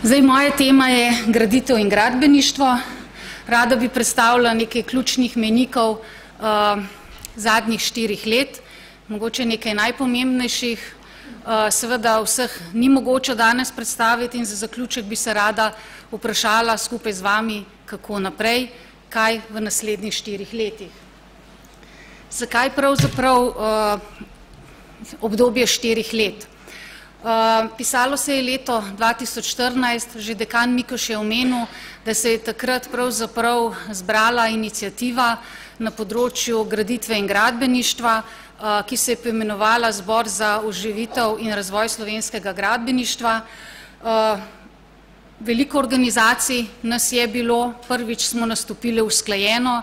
Zdaj, moja tema je graditev in gradbeništvo. Rada bi predstavila nekaj ključnih mejnikov zadnjih 4 let, mogoče nekaj najpomembnejših. Seveda vseh ni mogoče danes predstaviti in za zaključek bi se rada vprašala skupaj z vami, kako naprej, kaj v naslednjih 4 letih. Zakaj pravzaprav obdobje 4 let? Pisalo se je leto 2014, že dekan Mikoš je omenil, da se je takrat pravzaprav zbrala iniciativa na področju graditve in gradbeništva, ki se je poimenovala Zbor za oživitev in razvoj slovenskega gradbeništva. Veliko organizacij nas je bilo, prvič smo nastopili usklajeno,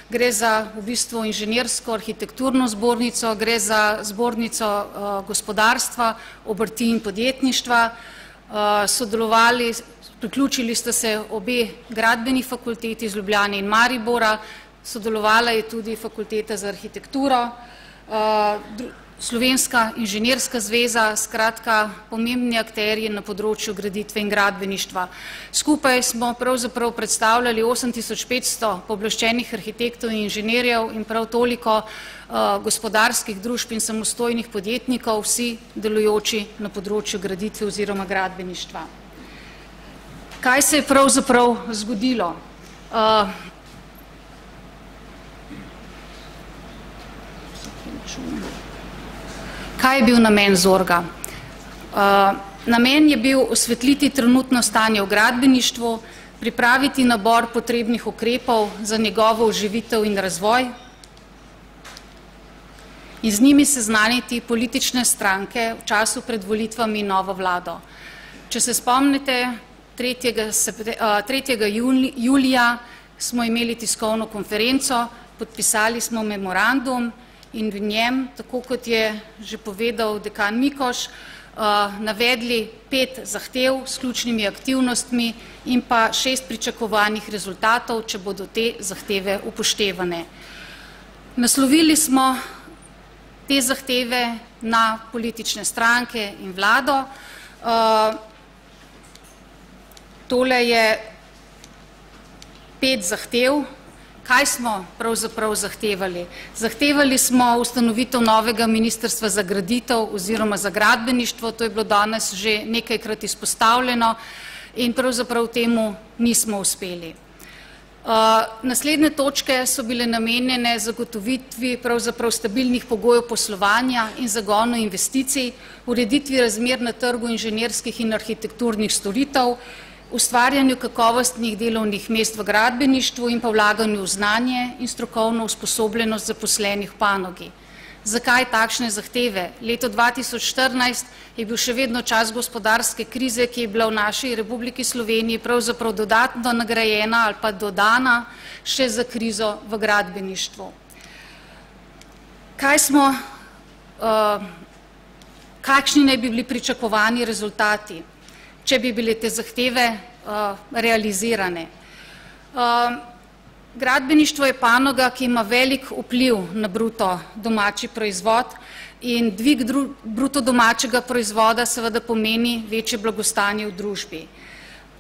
gre za v bistvu inženirsko arhitekturno zbornico, gre za zbornico gospodarstva, obrti in podjetništva. Sodelovali, priključili sta se obe gradbeni fakulteti iz Ljubljane in Maribora, sodelovala je tudi fakulteta za arhitekturo, Slovenska inženirska zveza, skratka pomembni akterji na področju graditve in gradbeništva. Skupaj smo pravzaprav predstavljali 8500 pooblaščenih arhitektov in inženirjev in prav toliko gospodarskih družb in samostojnih podjetnikov, vsi delujoči na področju graditve oziroma gradbeništva. Kaj se je pravzaprav zgodilo? Kaj je bil namen ZORG-a? Namen je bil osvetliti trenutno stanje v gradbeništvu, pripraviti nabor potrebnih ukrepov za njegovo oživitev in razvoj in z njimi seznaniti politične stranke v času pred volitvami novo vlado. Če se spomnite, 3. julija smo imeli tiskovno konferenco, podpisali smo memorandum in v njem, tako kot je že povedal dekan Mikoš, navedli 5 zahtev s ključnimi aktivnostmi in pa 6 pričakovanih rezultatov, če bodo te zahteve upoštevane. Naslovili smo te zahteve na politične stranke in vlado. Tole je 5 zahtev. Kaj smo pravzaprav zahtevali? Zahtevali smo ustanovitev novega ministrstva za graditev oziroma za gradbeništvo, to je bilo danes že nekajkrat izpostavljeno in pravzaprav temu nismo uspeli. Naslednje točke so bile namenjene zagotovitvi pravzaprav stabilnih pogojev poslovanja in zagonu investicij, ureditvi razmer na trgu inženirskih in arhitekturnih storitev, ustvarjanju kakovostnih delovnih mest v gradbeništvu in pa vlaganju v znanje in strokovno usposobljenost zaposlenih v panogi. Zakaj takšne zahteve? Leto 2014 je bil še vedno čas gospodarske krize, ki je bila v naši Republiki Sloveniji pravzaprav dodatno nagrajena ali pa dodana še za krizo v gradbeništvu. Kakšni naj bi bili pričakovani rezultati, če bi bile te zahteve realizirane? Gradbeništvo je panoga, ki ima velik vpliv na bruto domači proizvod in dvig bruto domačega proizvoda seveda pomeni večje blagostanje v družbi.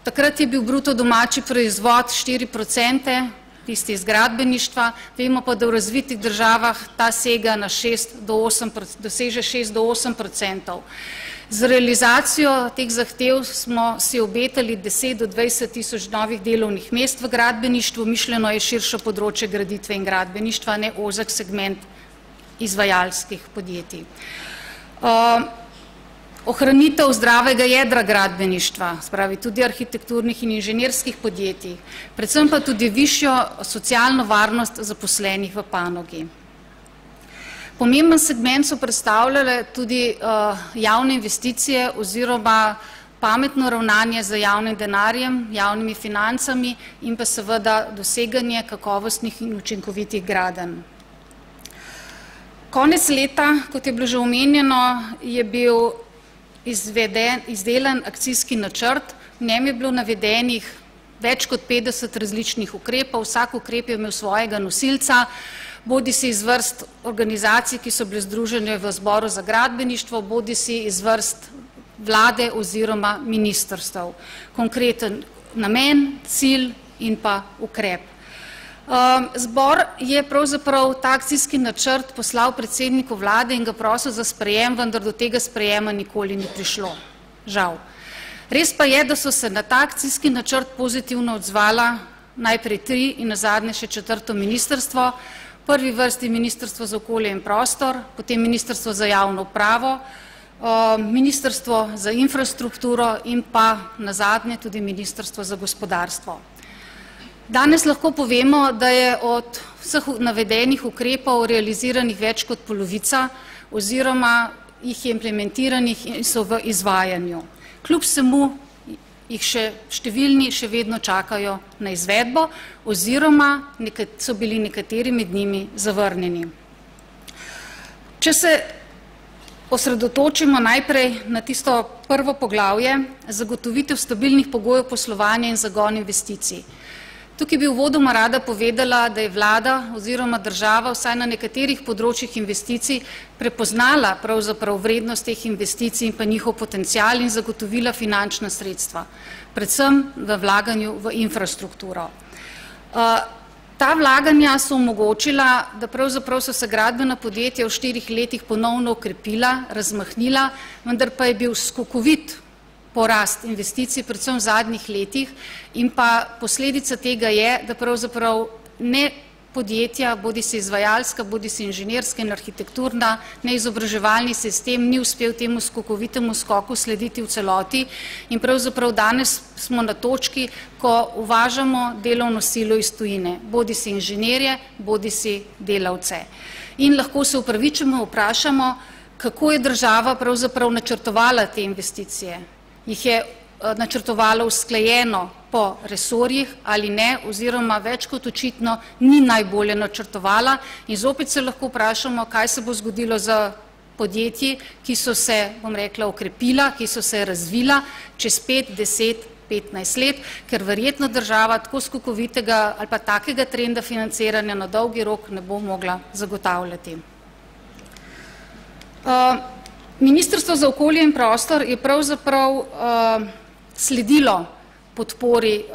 Takrat je bil bruto domači proizvod 4%, tisti iz gradbeništva, vemo pa, da v razvitih državah ta sega na doseže 6 do 8%. Z realizacijo teh zahtev smo si obetali 10 do 20 tisoč novih delovnih mest v gradbeništvu, mišljeno je širše področje graditve in gradbeništva, ne ozek segment izvajalskih podjetij. Ohranitev zdravega jedra gradbeništva, spravi tudi arhitekturnih in inženirskih podjetij, predvsem pa tudi višjo socialno varnost zaposlenih v panogi. Pomemben segment so predstavljale tudi javne investicije oziroma pametno ravnanje z javnim denarjem, javnimi financami in pa seveda doseganje kakovostnih in učinkovitih gradenj. Konec leta, kot je bilo že omenjeno, je bil izdelan akcijski načrt, v njem je bilo navedenih več kot 50 različnih ukrepov, vsak ukrep je imel svojega nosilca, bodi si iz vrst organizacij, ki so bile združene v Zboru za gradbeništvo, bodi si iz vrst vlade oziroma ministrstev. Konkreten namen, cilj in pa ukrep. Zbor je pravzaprav ta akcijski načrt poslal predsedniku vlade in ga prosil za sprejem, vendar do tega sprejema nikoli ni prišlo. Žal. Res pa je, da so se na ta akcijski načrt pozitivno odzvala najprej 3 in nazadnje še 4. ministrstvo, v prvi vrsti Ministrstvo za okolje in prostor, potem Ministrstvo za javno upravo, Ministrstvo za infrastrukturo in pa nazadnje tudi Ministrstvo za gospodarstvo. Danes lahko povemo, da je od vseh navedenih ukrepov realiziranih več kot polovica oziroma jih je implementiranih in so v izvajanju. Kljub vsemu jih številni še vedno čakajo na izvedbo oziroma so bili nekateri med njimi zavrnjeni. Če se osredotočimo najprej na tisto prvo poglavje, zagotovitev stabilnih pogojev poslovanja in zagon investicij. Tukaj bi uvodoma rada povedala, da je vlada oziroma država vsaj na nekaterih področjih investicij prepoznala pravzaprav vrednost teh investicij in pa njihov potencial in zagotovila finančna sredstva, predvsem v vlaganju v infrastrukturo. Ta vlaganja so omogočila, da pravzaprav so se gradbena podjetja v 4 letih ponovno okrepila, razmahnila, vendar pa je bil skokovit porast investicij, predvsem v zadnjih letih, in pa posledica tega je, da pravzaprav ne podjetja, bodi si izvajalska, bodi si inženirska in arhitekturna, ne izobraževalni sistem ni uspel temu skokovitemu skoku slediti v celoti in pravzaprav danes smo na točki, ko uvažamo delovno silo iz tujine, bodi si inženirje, bodi si delavce. In lahko se upravičeno vprašamo, kako je država pravzaprav načrtovala te investicije. Jih je načrtovalo usklajeno po resorjih ali ne, oziroma več kot očitno ni najbolje načrtovala in zopet se lahko vprašamo, kaj se bo zgodilo z podjetji, ki so se, bom rekla, okrepila, ki so se razvila čez 5, 10, 15 let, ker verjetno država tako skokovitega ali pa takega trenda financiranja na dolgi rok ne bo mogla zagotavljati. Ministrstvo za okolje in prostor je pravzaprav sledilo podpori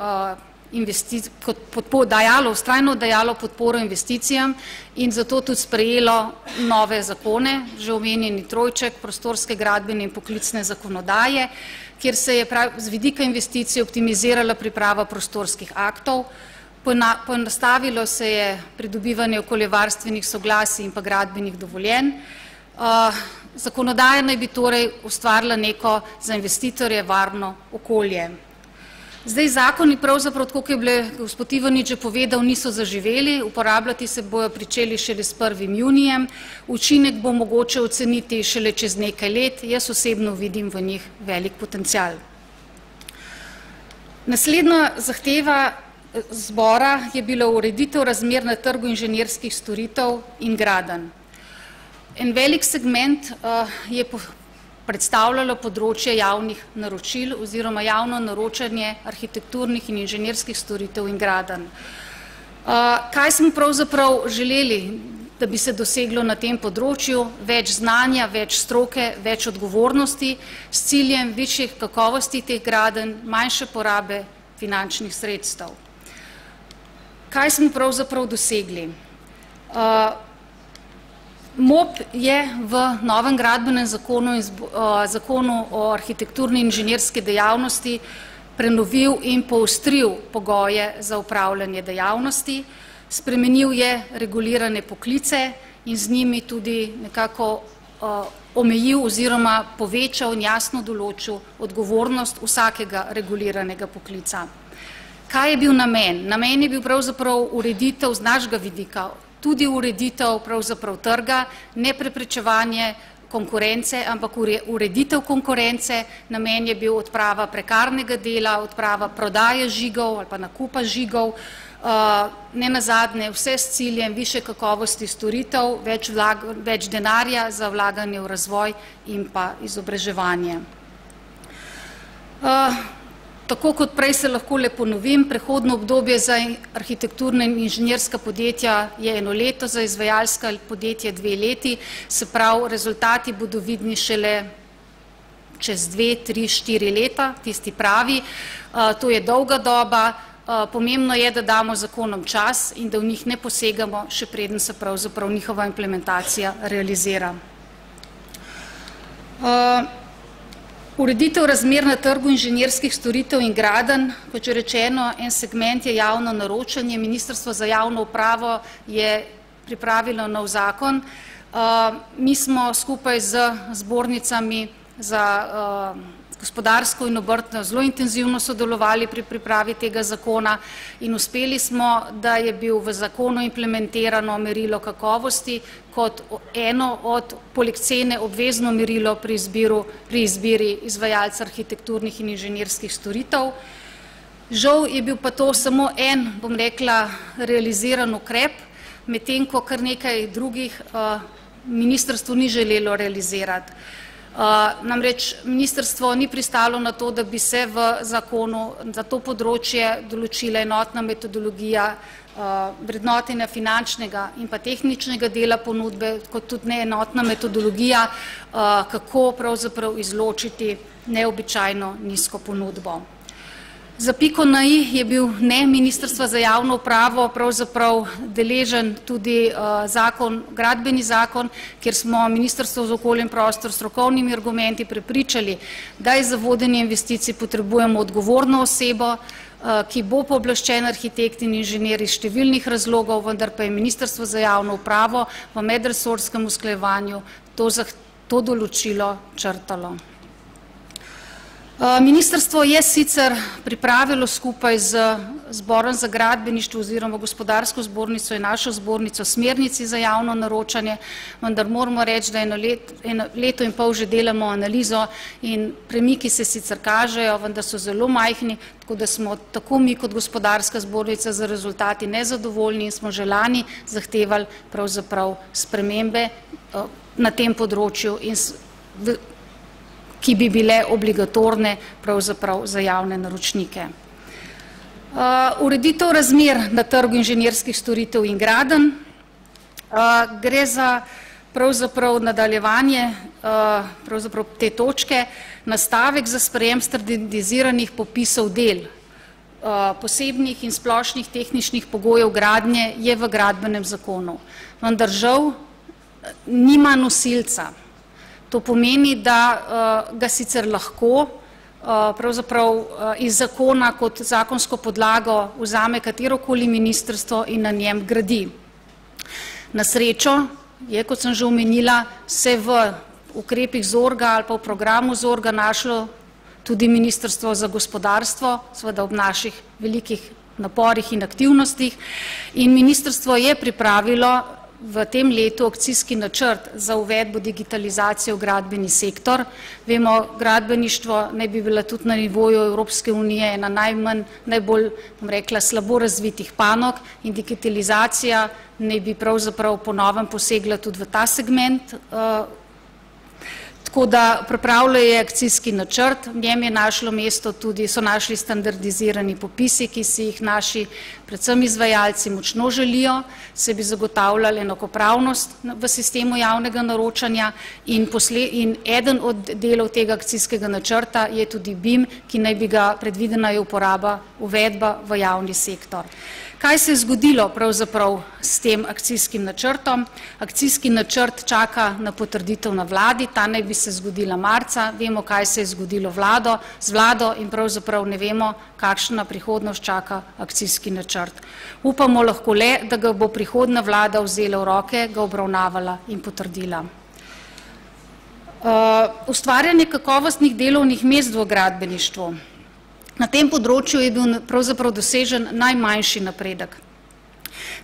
vztrajno dajalo podporo investicijam in zato tudi sprejelo nove zakone, že omenjeni trojček prostorske, gradbene in poklicne zakonodaje, kjer se je z vidika investicij optimizirala priprava prostorskih aktov, poenostavilo se je pridobivanje okoljevarstvenih soglasij in pa gradbenih dovoljenj. Zakonodaja naj bi torej ustvarila neko za investitorje varno okolje. Zdaj zakoni pravzaprav, tako kot je bilo gospod Ivanič že povedal, niso zaživeli, uporabljati se bojo pričeli šele s 1. junijem, učinek bo mogoče oceniti šele čez nekaj let, jaz osebno vidim v njih velik potencial. Naslednja zahteva zbora je bila ureditev razmer na trgu inženirskih storitev in gradenj. En velik segment je predstavljalo področje javnih naročil oziroma javno naročanje arhitekturnih in inženirskih storitev in gradenj. Kaj smo pravzaprav želeli, da bi se doseglo na tem področju? Več znanja, več stroke, več odgovornosti s ciljem višjih kakovosti teh gradenj, manjše porabe finančnih sredstev. Kaj smo pravzaprav dosegli? MOP je v novem gradbenem zakonu in zakonu o arhitekturni in inženirski dejavnosti prenovil in poostril pogoje za upravljanje dejavnosti, spremenil je regulirane poklice in z njimi tudi nekako omejil oziroma povečal in jasno določil odgovornost vsakega reguliranega poklica. Kaj je bil namen? Namen je bil pravzaprav ureditev z našega vidika, tudi ureditev pravzaprav trga, ne preprečevanje konkurence, ampak ureditev konkurence. Namen je bil odprava prekarnega dela, odprava prodaje žigov ali pa nakupa žigov, ne nazadnje vse s ciljem višje kakovosti storitev, več denarja za vlaganje v razvoj in pa izobraževanje. Tako kot prej se lahko le ponovim, prehodno obdobje za arhitekturne in inženirska podjetja je 1 leto, za izvajalska podjetja 2 leti, se pravi, rezultati bodo vidni šele čez 2, 3, 4 leta, tisti pravi. To je dolga doba. Pomembno je, da damo zakonom čas in da v njih ne posegamo, še preden se pravzaprav njihova implementacija realizira. Ureditev razmer na trgu inženirskih storitev in gradenj, kot že rečeno, en segment je javno naročanje. Ministrstvo za javno upravo je pripravilo nov zakon. Mi smo skupaj z zbornicami za gospodarsko in obrtno zelo intenzivno sodelovali pri pripravi tega zakona in uspeli smo, da je bil v zakonu implementirano merilo kakovosti kot eno od, poleg cene, obvezno merilo pri izbiri izvajalca arhitekturnih in inženirskih storitev. Žal je bil pa to samo en, bom rekla, realiziran ukrep, medtem ko kar nekaj drugih ministrstvo ni želelo realizirati. Namreč ministrstvo ni pristalo na to, da bi se v zakonu za to področje določila enotna metodologija vrednotenja finančnega in pa tehničnega dela ponudbe, kot tudi neenotna metodologija, kako pravzaprav izločiti neobičajno nizko ponudbo. Za piko na i je bil Ministrstva za javno upravo pravzaprav deležen tudi gradbeni zakon, kjer smo Ministrstvo za okolje in prostor s strokovnimi argumenti prepričali, da za vodenje investicij potrebujemo odgovorno osebo, ki bo pooblaščen arhitekt in inženir iz številnih razlogov, vendar pa je Ministrstvo za javno upravo v medresorskem usklajevanju to določilo črtalo. Ministrstvo je sicer pripravilo skupaj z Zborom za gradbeništvo oziroma gospodarsko zbornico in našo zbornico smernici za javno naročanje, vendar moramo reči, da eno leto in pol že delamo analizo in premiki se sicer kažejo, vendar so zelo majhni, tako da smo tako mi kot gospodarska zbornica za rezultati nezadovoljni in smo že lani zahtevali pravzaprav spremembe na tem področju, ki bi bile obligatorne pravzaprav za javne naročnike. Ureditev razmer na trgu inženirskih storitev in gradenj. Gre za pravzaprav nadaljevanje pravzaprav te točke, nastavek za sprejem standardiziranih popisov del, posebnih in splošnih tehničnih pogojev gradnje je v gradbenem zakonu, vendar žal nima nosilca. To pomeni, da ga sicer lahko pravzaprav iz zakona kot zakonsko podlago vzame katerokoli ministrstvo in na njem gradi. Na srečo je, kot sem že omenila, se v ukrepih ZORGA ali pa v programu ZORGA našlo tudi Ministrstvo za gospodarstvo, seveda ob naših velikih naporih in aktivnostih, in ministrstvo je pripravilo v tem letu akcijski načrt za uvedbo digitalizacije v gradbeni sektor. Vemo, gradbeništvo naj bi bila tudi na nivoju Evropske unije ena najbolj, bom rekla, slabo razvitih panog in digitalizacija naj bi pravzaprav po novem posegla tudi v ta segment. Tako da pripravljajo akcijski načrt, v njem je našlo mesto tudi, so našli standardizirani popisi, ki si jih naši, predvsem izvajalci, močno želijo, se bi zagotavljali enakopravnost v sistemu javnega naročanja in eden od delov tega akcijskega načrta je tudi BIM, ki naj bi ga predvidena je uvedba v javni sektor. Kaj se je zgodilo pravzaprav s tem akcijskim načrtom? Akcijski načrt čaka na potrditev na vladi, ta naj bi se zgodila marca, vemo, kaj se je zgodilo z vlado in pravzaprav ne vemo, kakšna prihodnost čaka akcijski načrt. Upamo lahko le, da ga bo prihodnja vlada vzela v roke, ga obravnavala in potrdila. Ustvarjanje kakovostnih delovnih mest v gradbeništvu. Na tem področju je bil pravzaprav dosežen najmanjši napredek.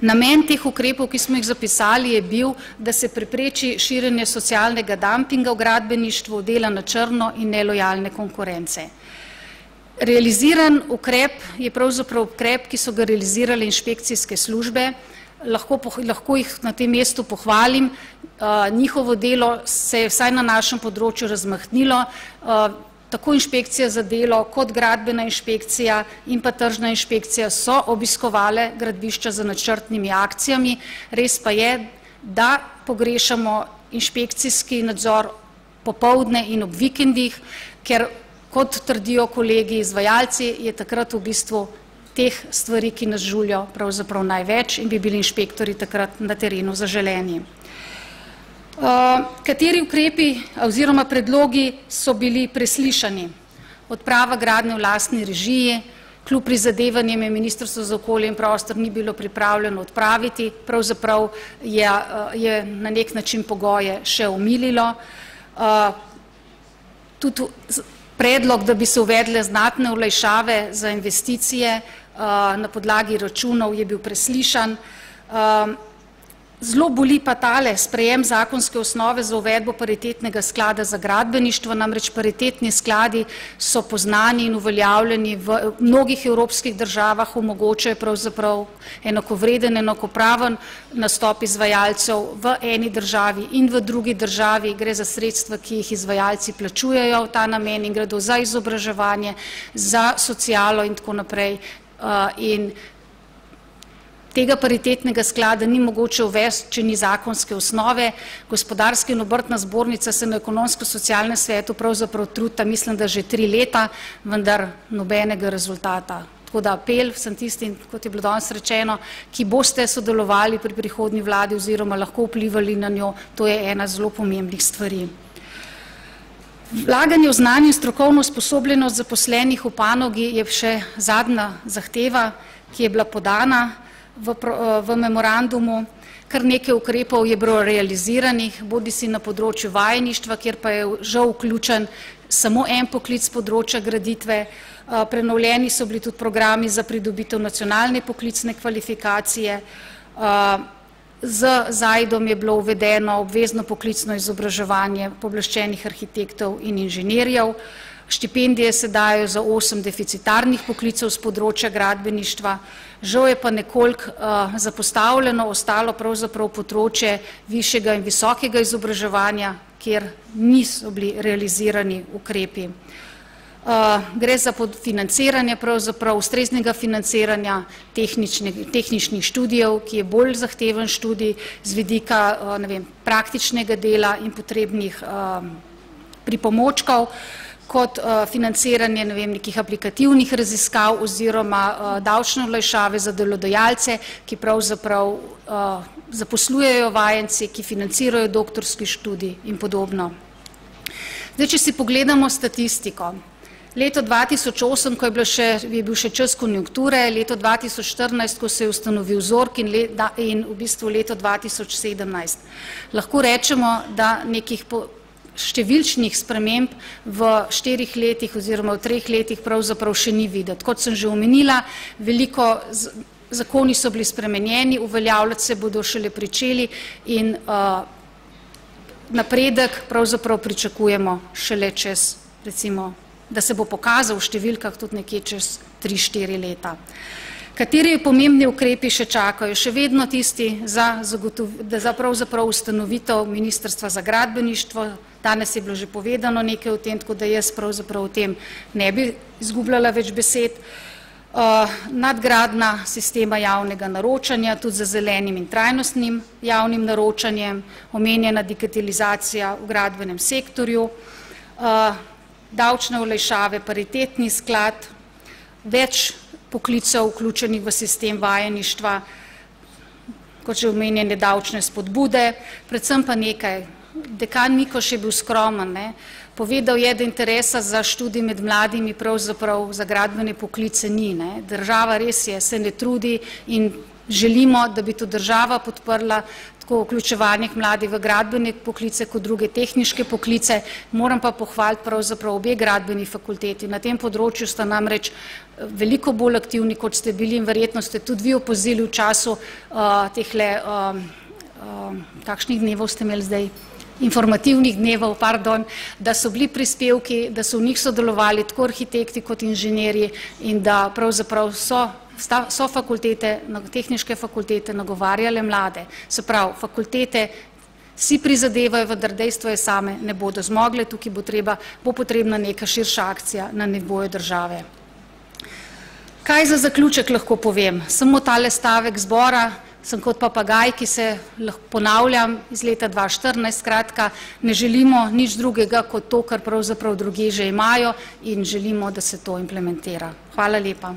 Namen teh ukrepov, ki smo jih zapisali, je bil, da se prepreči širjenje socialnega dampinga v gradbeništvu, dela na črno in nelojalne konkurence. Realiziran ukrep je pravzaprav ukrep, ki so ga realizirale inšpekcijske službe. Lahko jih na tem mestu pohvalim. Njihovo delo se je vsaj na našem področju razmahnilo. Tako inšpekcija za delo kot gradbena inšpekcija in pa tržna inšpekcija so obiskovale gradbišča z načrtnimi akcijami. Res pa je, da pogrešamo inšpekcijski nadzor popoldne in ob vikendih, ker, kot trdijo kolegi izvajalci, je takrat v bistvu teh stvari, ki nas žulijo, pravzaprav največ in bi bili inšpektori takrat na terenu zaželeni. Kateri ukrepi oziroma predlogi so bili preslišani? Odprava gradnje v lastni režiji, kljub prizadevanjem je Ministrstvo za okolje in prostor ni bilo pripravljeno odpraviti, pravzaprav je na nek način pogoje še omililo. Tudi predlog, da bi se uvedle znatne olajšave za investicije na podlagi računov, je bil preslišan. Zelo boli pa tale sprejem zakonske osnove za uvedbo paritetnega sklada za gradbeništvo, namreč paritetni skladi so poznani in uveljavljeni v mnogih evropskih državah, omogočajo pravzaprav enakovreden, enakopraven nastop izvajalcev v eni državi in v drugi državi. Gre za sredstva, ki jih izvajalci plačujejo v ta namen in gredo za izobraževanje, za socialo in tako naprej. In tega paritetnega sklada ni mogoče uvesti, če ni zakonske osnove. Gospodarska in obrtna zbornica se na ekonomsko-socialnem svetu pravzaprav truta, mislim, da že 3 leta, vendar nobenega rezultata. Tako da apel vsem tistim, kot je bilo danes rečeno, ki boste sodelovali pri prihodnji vladi oziroma lahko vplivali na njo, to je ena zelo pomembnih stvari. Vlaganje v znanje in strokovno usposobljenost zaposlenih v panogi je še zadnja zahteva, ki je bila podana v memorandumu. Kar nekaj ukrepov je bilo realiziranih, bodisi na področju vajeništva, kjer pa je žal vključen samo en poklic z področja graditve. Prenovljeni so bili tudi programi za pridobitev nacionalne poklicne kvalifikacije. Z ZAID-om je bilo uvedeno obvezno poklicno izobraževanje pooblaščenih arhitektov in inženirjev. Štipendije se dajo za 8 deficitarnih poklicev z področja gradbeništva. Žal je pa nekoliko zapostavljeno ostalo pravzaprav področje višjega in visokega izobraževanja, kjer niso bili realizirani ukrepi. Gre za financiranje pravzaprav ustreznega financiranja tehničnih študijev, ki je bolj zahteven študij z vidika praktičnega dela in potrebnih pripomočkov, kot financiranje nekih aplikativnih raziskav oziroma davčne olajšave za delodajalce, ki pravzaprav zaposlujejo vajenci, ki financirajo doktorski študij in podobno. Zdaj, če si pogledamo statistiko, leto 2008, ko je bil še čas konjunkture, leto 2014, ko se je ustanovil ZORK in v bistvu leto 2017. Lahko rečemo, da nekih številčnih sprememb v 4 letih oziroma v 3 letih pravzaprav še ni videti. Kot sem že omenila, veliko zakoni so bili spremenjeni, uveljavljati se bodo šele pričeli in napredek pravzaprav pričakujemo šele čez, recimo, da se bo pokazal v številkah tudi nekje čez 3-4 leta. Kateri pomembni ukrepi še čakajo? Še vedno tisti za pravzaprav ustanovitev Ministrstva za gradbeništvo. Danes je bilo že povedano nekaj o tem, tako da jaz pravzaprav o tem ne bi izgubljala več besed. Nadgradnja sistema javnega naročanja, tudi za zelenim in trajnostnim javnim naročanjem, omenjena digitalizacija v gradbenem sektorju, davčne olajšave, paritetni sklad, več poklicev vključenih v sistem vajeništva, kot že omenjene davčne spodbude, predvsem pa nekaj. Dekan Mikoš je bil skromen, povedal je, da interesa za študij med mladimi pravzaprav za gradbene poklice ni. Država res je, se ne trudi in želimo, da bi to država podprla, tako vključevanje mladih v gradbene poklice kot druge tehniške poklice. Moram pa pohvaliti pravzaprav obe gradbeni fakulteti. Na tem področju sta namreč veliko bolj aktivni, kot ste bili in verjetno ste tudi vi opazili v času tehle, kakšnih dnevov ste imeli zdaj? Informativnih dnevov, pardon, da so bili prispevki, da so v njih sodelovali tako arhitekti kot inženirji in da pravzaprav so fakultete, tehniške fakultete nagovarjale mlade. Se pravi, fakultete si prizadevajo, vendar dejstvo je same ne bodo zmogle, tukaj bo potrebna neka širša akcija na nivoju države. Kaj za zaključek lahko povem? Samo tale stavek zbora, sem kot papagaj, ki se ponavljam iz leta 2014, skratka, ne želimo nič drugega kot to, kar pravzaprav drugi že imajo in želimo, da se to implementira. Hvala lepa.